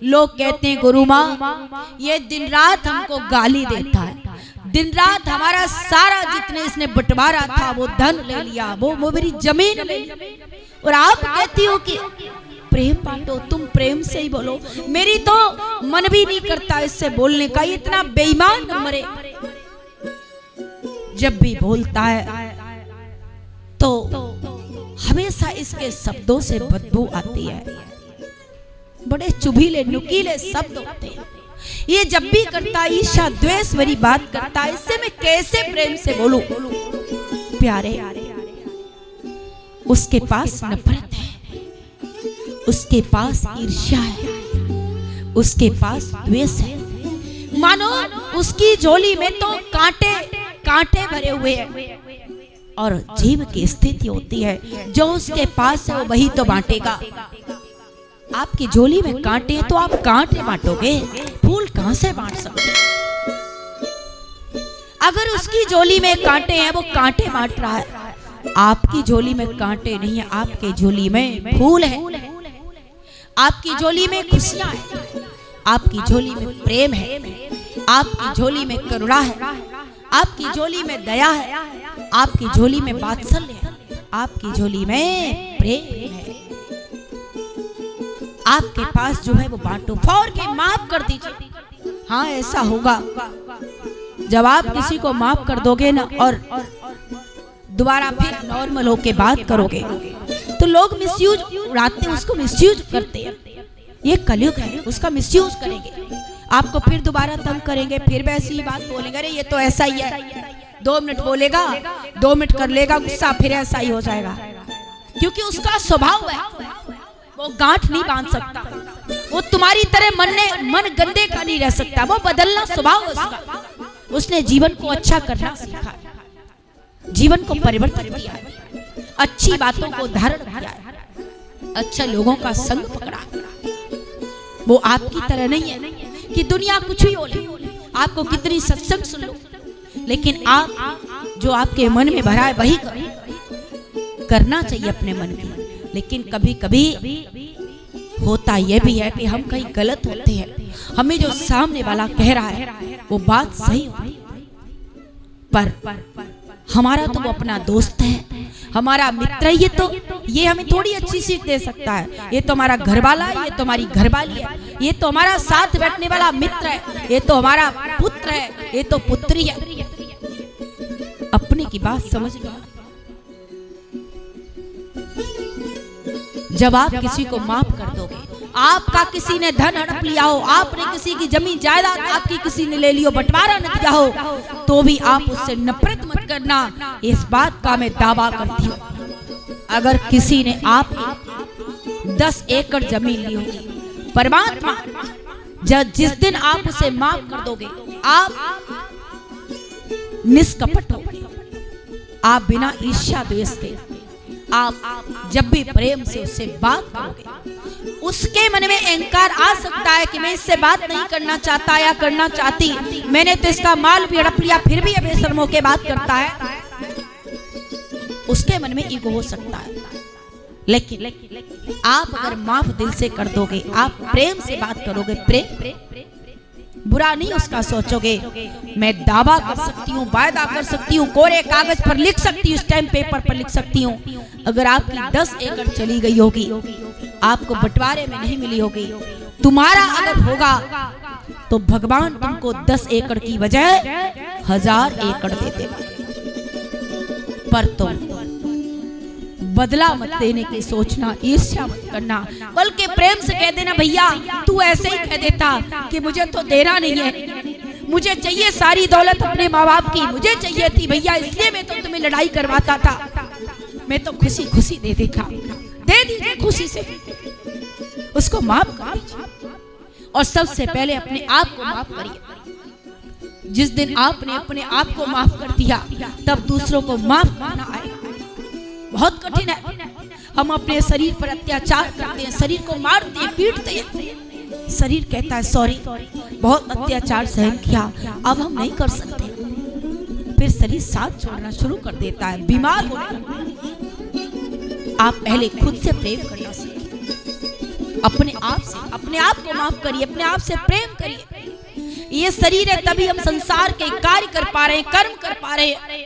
लोग कहते हैं गुरु माँ ये दिन रात हमको गाली देता है, दिन रात हमारा सारा जितने इसने बंटवारा था वो धन ले लिया, वो मेरी जमीन ले ली, और आप कहती हो कि प्रेम बांटो, तुम प्रेम से ही बोलो। मेरी तो मन भी नहीं करता इससे बोलने का, इतना बेईमान मरे। जब भी बोलता है तो हमेशा इसके शब्दों से बदबू आती है, बड़े चुभीले नुकीले शब्द होते हैं। ये जब भी करता है ईर्ष्या द्वेष भरी बात करता है, इससे मैं कैसे प्रेम से बोलूं? प्यारे, उसके पास नफरत है, उसके पास ईर्ष्या है, उसके पास द्वेष है। मानो उसकी झोली में तो कांटे कांटे भरे हुए हैं, और जीव की स्थिति होती है जो उसके पास है वो वही तो बांटेगा। आपकी झोली में कांटे हैं तो आप कांटे बांटोगे, फूल कहां से बांट सकते? अगर उसकी झोली में कांटे हैं वो कांटे बांट रहा है, आपकी झोली में कांटे नहीं है, आपके झोली में फूल है, आपकी झोली में खुशियां है, आपकी झोली में प्रेम है, आपकी झोली में करुणा है, आपकी झोली में दया है, आपकी झोली में वात्सल्य है, आपकी झोली में प्रेम है। आपके पास जो है वो बांटो, फौर के माफ कर दीजिए। हाँ ऐसा होगा, जब आप किसी को माफ कर दोगे ना और दोबारा फिर नॉर्मल होके बात करोगे तो लोग मिसयूज उड़ाते हैं, उसको मिसयूज करते हैं। ये कलयुग है, उसका मिसयूज करेंगे, आपको फिर दोबारा तंग करेंगे, फिर वैसी ही बात बोलेंगे, अरे ये तो ऐसा ही है। 2 मिनट बोलेगा, 2 मिनट कर लेगा गुस्सा, फिर ऐसा ही हो जाएगा, क्योंकि उसका स्वभाव है, वो गांठ नहीं बांध सकता, वो तुम्हारी तरह मन गंदे का नहीं रह सकता, वो बदलना स्वभाव है उसका। उसने जीवन को अच्छा करना सीखा, जीवन को परिवर्तन किया है, अच्छी बातों को धारण किया है, अच्छे लोगों का संग पकड़ा। वो आपकी तरह नहीं है कि दुनिया कुछ भी बोले, आपको कितनी सत्संग सुन लो, लेकिन आप जो आपके मन में भरा है वही करना चाहिए अपने मन की। लेकिन कभी कभी होता यह भी है कि हम कहीं गलत होते हैं, हमें जो सामने वाला कह रहा है वो बात सही होती है, पर हमारा तो वो अपना दोस्त है, हमारा मित्र है, ये हमें थोड़ी अच्छी सीख दे सकता है। ये तो हमारा घरवाला है, ये तो हमारी घरवाली है, ये तो हमारा साथ बैठने वाला मित्र है, ये तो हमारा पुत्र है, ये तो पुत्री है। अपने की बात समझ लो। जब आप किसी को माफ कर दोगे, आपका किसी ने धन हड़प लिया हो, आपने किसी की जमीन जायदाद आपकी किसी ने ले लियो, बंटवारा न दिया हो, तो भी आप उससे नफरत मत करना, इस बात का मैं दावा करती हूँ। अगर किसी ने आपकी 10 एकड़ जमीन ली होगी, परमात्मा जिस दिन आप उसे माफ कर दोगे, आप निष्कपट होगे, आप बिना ईर्ष्या द्वेष के, आप जब भी प्रेम से उससे बात करोगे, उसके मन में अहंकार आ सकता है कि मैं इससे बात नहीं करना चाहता या करना चाहती, मैंने तो इसका माल भी हड़प लिया, फिर भी ये बेशर्मों के बात करता है, उसके मन में ईगो हो सकता है। लेकिन आप अगर माफ दिल से कर दोगे, आप प्रेम से बात करोगे, प्रेम बुरा नहीं उसका सोचोगे, मैं दावा कर सकती हूँ, वायदा कर सकती हूँ, कोरे कागज पर लिख सकती हूँ, स्टैम्प पेपर पर लिख सकती हूँ, अगर आपकी 10 एकड़ चली गई होगी, आपको बंटवारे में नहीं मिली होगी, तुम्हारा अगर होगा तो भगवान तुमको 10 एकड़ की बजाय 1000 एकड़ दे देगा। पर तुम बदला मत देने की सोचना, ईर्ष्या मत करना, बल्कि प्रेम से कह देना, भैया तू ऐसे ही कह देता कि मुझे तो देना नहीं है, मुझे चाहिए सारी दौलत अपने माँ बाप की, मुझे चाहिए थी भैया, इसलिए मैं तो तुम्हें लड़ाई करवाता था, मैं तो खुशी खुशी दे देखा, दे दीजिए खुशी से, उसको माफ कर दीजिए। और सबसे पहले अपने आप को माफ करिए। जिस दिन आपने अपने आप को माफ कर दिया, तब दूसरों को माफ करना आएगा। बहुत कठिन है, हम अपने शरीर पर अत्याचार करते हैं, शरीर को मारते हैं, पीटते हैं, शरीर कहता है सॉरी, बहुत अत्याचार सहन किया, अब हम नहीं कर सकते, फिर शरीर साथ छोड़ना शुरू कर देता है, बीमार होने लगता है। आप पहले खुद से प्रेम करना सीखिए, अपने आप को माफ करिए, अपने आप से प्रेम करिए। ये शरीर है तभी हम संसार के कार्य कर पा रहे हैं, कर्म कर पा रहे हैं।